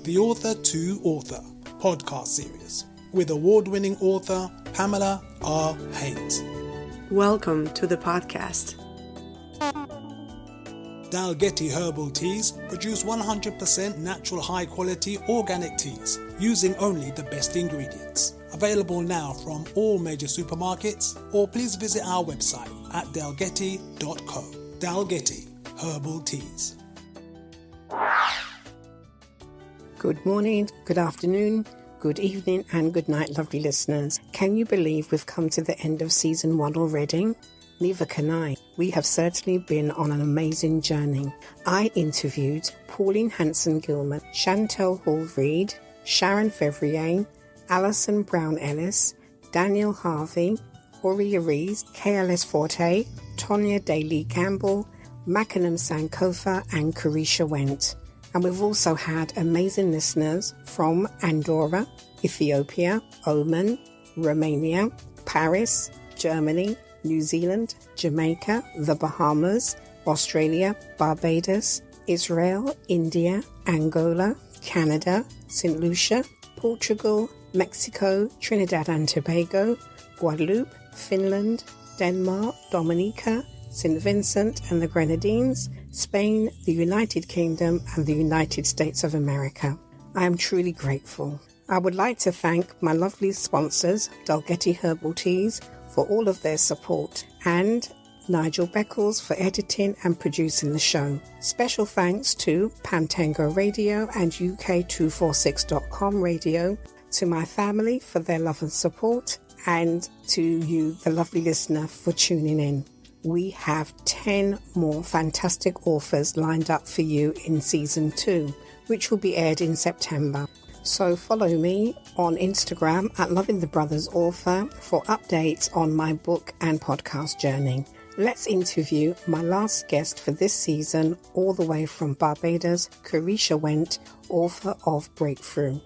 the Author to Author podcast series with award-winning author Pamela R. Haynes. Welcome to the podcast. Dalgety Herbal Teas produce 100% natural high-quality organic teas using only the best ingredients. Available now from all major supermarkets, or please visit our website at dalgety.co. Dalgety Herbal Teas. Good morning, good afternoon, good evening and good night, lovely listeners. Can you believe we've come to the end of season 1 already? Neither can I. We have certainly been on an amazing journey. I interviewed Pauline Hanson-Gilman, Chantel Hall-Reid, Sharon Fevrier, Alison Brown-Ellis, Daniel Harvey, Aurea Rees, KLS Forte, Tonya Daly-Campbell, Makanam Sankofa and Kerisha Went. And we've also had amazing listeners from Andorra, Ethiopia, Oman, Romania, Paris, Germany, New Zealand, Jamaica, the Bahamas, Australia, Barbados, Israel, India, Angola, Canada, St. Lucia, Portugal, Mexico, Trinidad and Tobago, Guadeloupe, Finland, Denmark, Dominica, St. Vincent and the Grenadines, Spain, the United Kingdom and the United States of America. I am truly grateful. I would like to thank my lovely sponsors, Dalgety Herbal Teas, for all of their support, and Nigel Beckles for editing and producing the show. Special thanks to Pantango Radio and UK246.com Radio, to my family for their love and support, and to you, the lovely listener, for tuning in. We have 10 more fantastic authors lined up for you in season 2, which will be aired in September. So follow me on Instagram at Loving the Brothers Author for updates on my book and podcast journey. Let's interview my last guest for this season, all the way from Barbados, Kerisha Went, author of Breakthrough.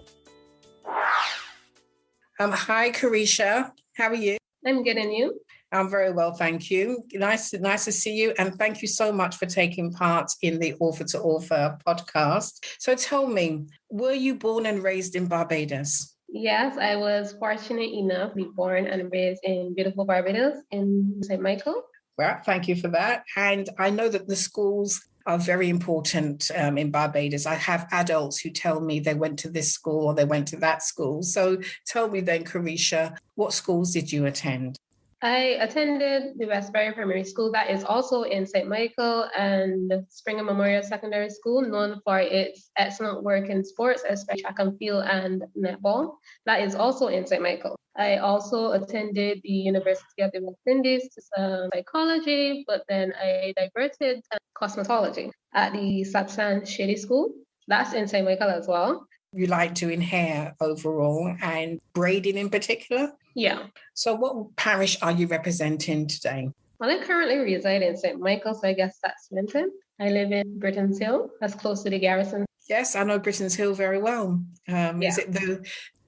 Hi, Kerisha. How are you? I'm good, and you? I'm very well, thank you. Nice to see you, and thank you so much for taking part in the Author to Author podcast. So tell me, were you born and raised in Barbados? Yes, I was fortunate enough to be born and raised in beautiful Barbados in St. Michael. Well, thank you for that. And I know that the schools are very important in Barbados. I have adults who tell me they went to this school or they went to that school. So tell me then, Kerisha, what schools did you attend? I attended the Westbury Primary School that is also in St. Michael, and Springer Memorial Secondary School, known for its excellent work in sports, especially track and field and netball. That is also in St. Michael. I also attended the University of the West Indies to psychology, but then I diverted to cosmetology at the Satsan Shady School. That's in St. Michael as well. You like doing hair overall and braiding in particular? Yeah. So what parish are you representing today? Well, I currently reside in St. Michael, so I guess that's Swinton. I live in Britain's Hill. That's close to the garrison. Yes, I know Britain's Hill very well. Is it the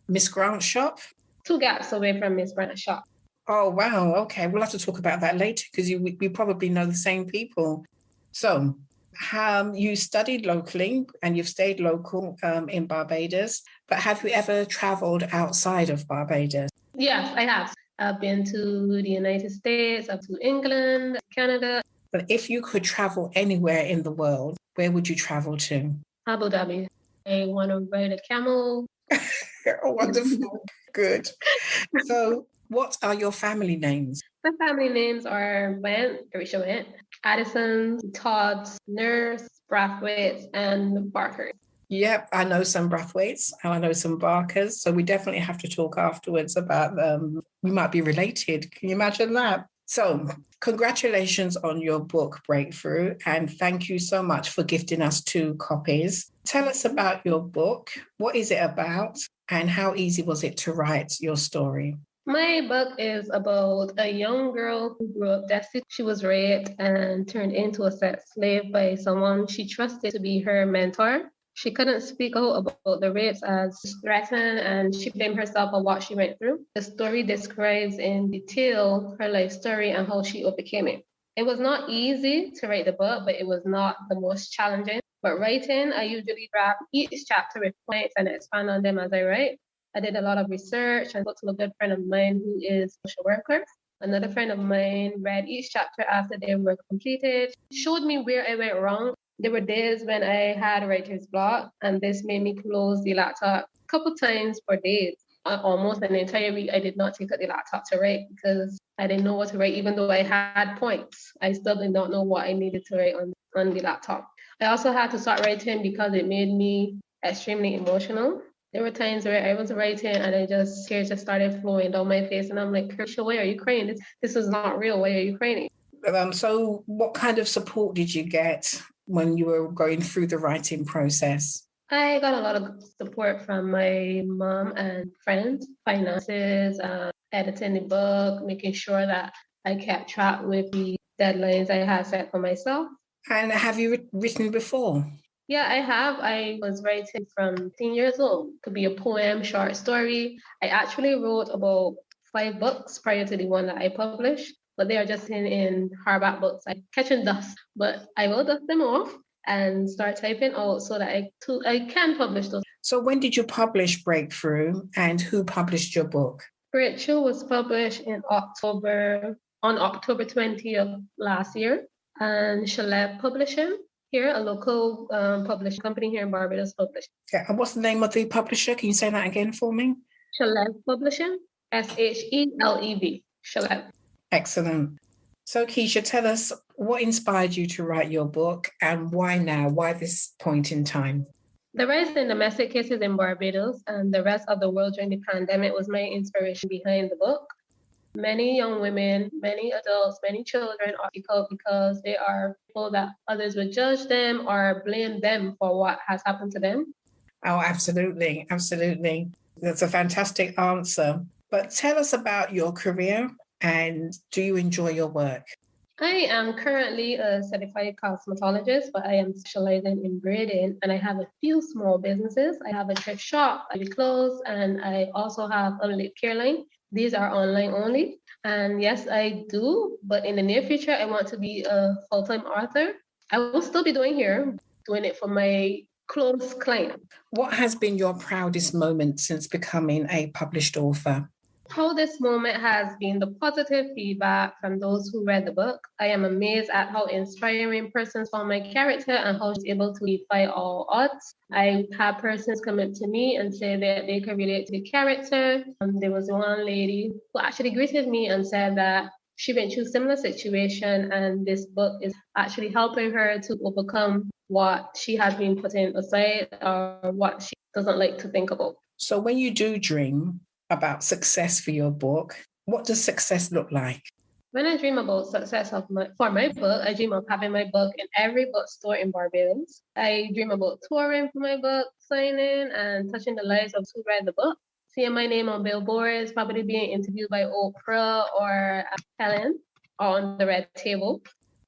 Miss Grant shop? 2 gaps away from Miss Grant's shop. Oh, wow. Okay, we'll have to talk about that later because we probably know the same people. So you studied locally and you've stayed local in Barbados, but have you ever travelled outside of Barbados? Yes, I have. I've been to the United States, up to England, Canada. But if you could travel anywhere in the world, where would you travel to? Abu Dhabi. I want to ride a camel. Oh, wonderful. Good. So what are your family names? My family names are Went, Kerisha Went, Addison, Todd's, Nurse, Brathwaite, and Barker. Yep, I know some Brathwaites and I know some Barkers, so we definitely have to talk afterwards about them. We might be related. Can you imagine that? So congratulations on your book, Breakthrough, and thank you so much for gifting us 2 copies. Tell us about your book. What is it about, and how easy was it to write your story? My book is about a young girl who grew up destitute. She was raped and turned into a sex slave by someone she trusted to be her mentor. She couldn't speak out about the rapes as threatened, and she blamed herself on what she went through. The story describes in detail her life story and how she overcame it. It was not easy to write the book, but it was not the most challenging. But writing, I usually draft each chapter with points and expand on them as I write. I did a lot of research and spoke to a good friend of mine who is a social worker. Another friend of mine read each chapter after they were completed, showed me where I went wrong. There were days when I had writer's block, and this made me close the laptop a couple times for days. Almost an entire week, I did not take out the laptop to write because I didn't know what to write, even though I had points. I still did not know what I needed to write on the laptop. I also had to start writing because it made me extremely emotional. There were times where I was writing and tears just started flowing down my face. And I'm like, Kerisha, why are you crying? This is not real. Why are you crying? So what kind of support did you get when you were going through the writing process? I got a lot of support from my mom and friends, finances, editing the book, making sure that I kept track with the deadlines I had set for myself. And have you written before? Yeah, I have. I was writing from 10 years old. Could be a poem, short story. I actually wrote about 5 books prior to the one that I published, but they are just in hardback books. I'm catching dust, but I will dust them off and start typing out so that I can publish those. So when did you publish Breakthrough, and who published your book? Breakthrough was published on October 20th of last year, and Shaleb Publishing here, a local publishing company here in Barbados, published. Yeah, and what's the name of the publisher? Can you say that again for me? Shaleb Publishing, SHELEB, Shaleb. Excellent. So Keisha, tell us what inspired you to write your book, and why now? Why this point in time? The rise in domestic cases in Barbados and the rest of the world during the pandemic was my inspiration behind the book. Many young women, many adults, many children are out because they are people that others would judge them or blame them for what has happened to them. Oh, absolutely. Absolutely. That's a fantastic answer. But tell us about your career, and do you enjoy your work? I am currently a certified cosmetologist, but I am specializing in braiding, and I have a few small businesses. I have a thrift shop, I do clothes, and I also have a lip care line. These are online only. And yes, I do, but in the near future, I want to be a full-time author. I will still be doing it for my close client. What has been your proudest moment since becoming a published author? Proudest moment has been the positive feedback from those who read the book. I am amazed at how inspiring persons found my character and how she's able to defy all odds. I had persons come up to me and say that they could relate to the character. There was one lady who actually greeted me and said that she went through a similar situation, and this book is actually helping her to overcome what she has been putting aside or what she doesn't like to think about. So when you do dream about success for your book, what does success look like? When I dream about success for my book, I dream of having my book in every bookstore in Barbados. I dream about touring for my book, signing and touching the lives of who read the book, seeing my name on billboards, probably being interviewed by Oprah or Helen on the red table.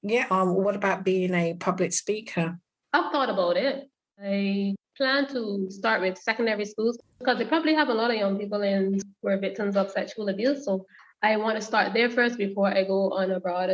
Yeah. What about being a public speaker? I've thought about it. I plan to start with secondary schools because they probably have a lot of young people who are victims of sexual abuse. So I want to start there first before I go on abroad.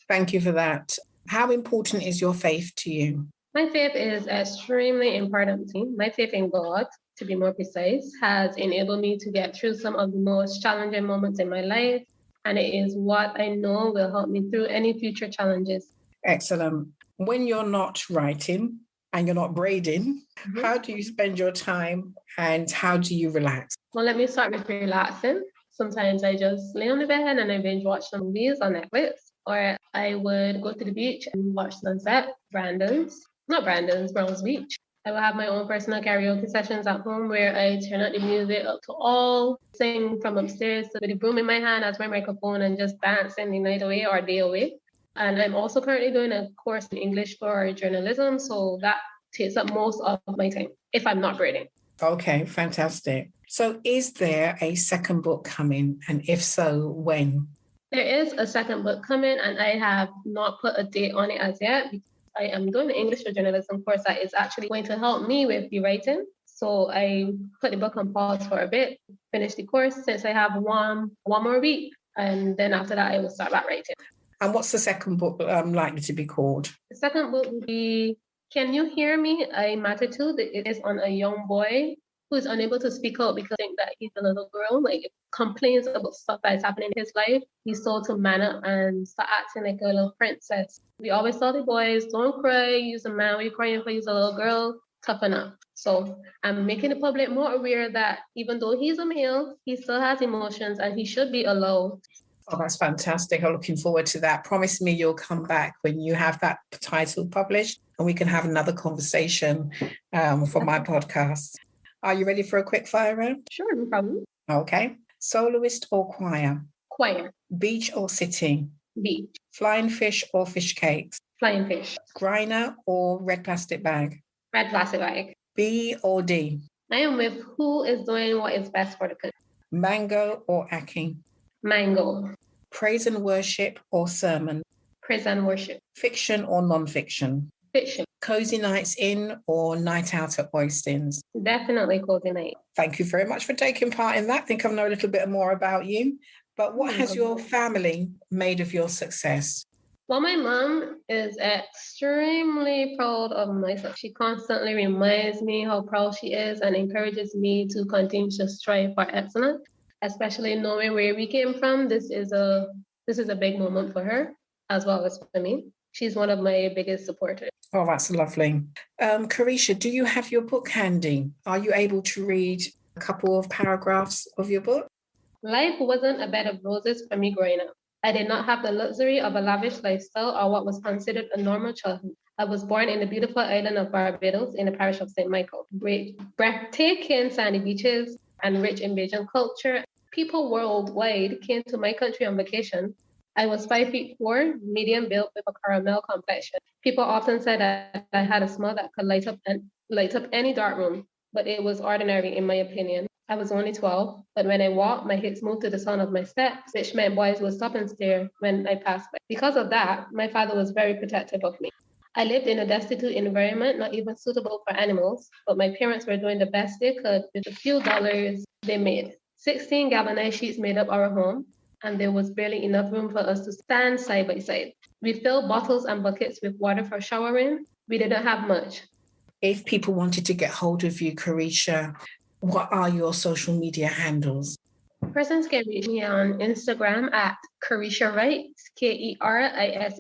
Thank you for that. How important is your faith to you? My faith is extremely important to me. My faith in God, to be more precise, has enabled me to get through some of the most challenging moments in my life. And it is what I know will help me through any future challenges. Excellent. When you're not writing and you're not braiding, how do you spend your time and how do you relax? Well, let me start with relaxing. Sometimes I just lay on the bed and I binge watch some movies on Netflix, or I would go to the beach and watch sunset. Browns Beach. I will have my own personal karaoke sessions at home where I turn up the music up to all, sing from upstairs with a broom in my hand as my microphone and just dancing the night away or day away. And I'm also currently doing a course in English for journalism, so that takes up most of my time if I'm not braiding. Okay, fantastic. So is there a second book coming? And if so, when? There is a second book coming, and I have not put a date on it as yet. I am doing an English for journalism course that is actually going to help me with the writing. So I put the book on pause for a bit, finish the course since I have one more week. And then after that, I will start back writing. And what's the second book likely to be called? The second book will be Can You Hear Me? A Matitude. It is on a young boy who is unable to speak out because I think that he's a little girl, like complains about stuff that is happening in his life. He's told to man up and start acting like a little princess. We always tell the boys, don't cry, you're a man, we're crying for you're a little girl, toughen up. So I'm making the public more aware that even though he's a male, he still has emotions and he should be allowed. Oh, that's fantastic. I'm looking forward to that. Promise me you'll come back when you have that title published and we can have another conversation for my podcast. Are you ready for a quick fire round? Sure, no problem. Okay. Soloist or choir? Choir. Beach or city? Beach. Flying fish or fish cakes? Flying fish. Griner or red plastic bag? Red plastic bag. B or D? I am with who is doing what is best for the country. Mango or ackee? Mango. Praise and worship or sermon? Praise and worship. Fiction or non-fiction? Fiction. Cozy nights in or night out at Oystins? Definitely cozy night. Thank you very much for taking part in that. I think I know a little bit more about you. But what has your family made of your success? Well, my mom is extremely proud of myself. She constantly reminds me how proud she is and encourages me to continue to strive for excellence, especially knowing where we came from. This is a big moment for her as well as for me. She's one of my biggest supporters. Oh, that's lovely. Kerisha, do you have your book handy? Are you able to read a couple of paragraphs of your book? Life wasn't a bed of roses for me growing up. I did not have the luxury of a lavish lifestyle or what was considered a normal childhood. I was born in the beautiful island of Barbados in the parish of St. Michael. Breathtaking sandy beaches and rich in Bajan culture. People worldwide came to my country on vacation. I was 5'4", medium built with a caramel complexion. People often said that I had a smell that could light up any dark room, but it was ordinary in my opinion. I was only 12, but when I walked, my hips moved to the sound of my steps, which meant boys would stop and stare when I passed by. Because of that, my father was very protective of me. I lived in a destitute environment, not even suitable for animals, but my parents were doing the best they could with the few dollars they made. 16 galvanized sheets made up our home, and there was barely enough room for us to stand side by side. We filled bottles and buckets with water for showering. We didn't have much. If people wanted to get hold of you, Kerisha, what are your social media handles? Persons can reach me on Instagram at Kerisha Writes, KerishaWrites.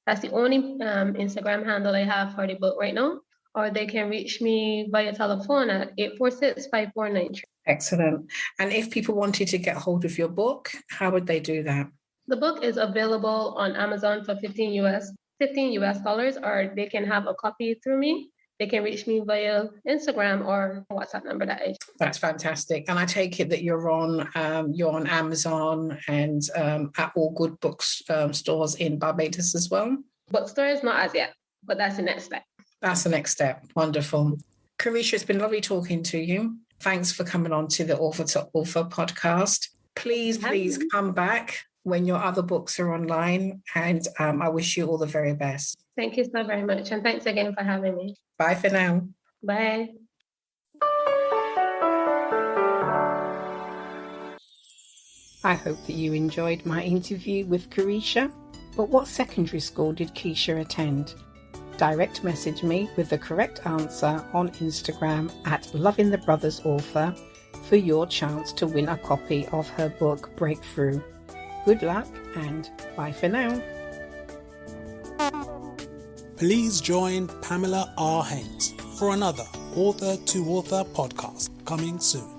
That's the only Instagram handle I have for the book right now. Or they can reach me via telephone at 846-5493. Excellent. And if people wanted to get hold of your book, how would they do that? The book is available on Amazon for $15 US, or they can have a copy through me. They can reach me via Instagram or WhatsApp number that I. That's fantastic. And I take it that you're on Amazon and at all good books stores in Barbados as well? Bookstores, not as yet, but that's the next step. That's the next step. Wonderful. Kerisha, it's been lovely talking to you. Thanks for coming on to the Author to Author podcast. Please come back when your other books are online, and I wish you all the very best. Thank you so very much, and thanks again for having me. Bye for now. Bye. I hope that you enjoyed my interview with Kerisha. But what secondary school did Keisha attend? Direct message me with the correct answer on Instagram at Loving the Brothers Author for your chance to win a copy of her book Breakthrough. Good luck and bye for now. Please join Pamela R. Haynes for another Author to Author podcast coming soon.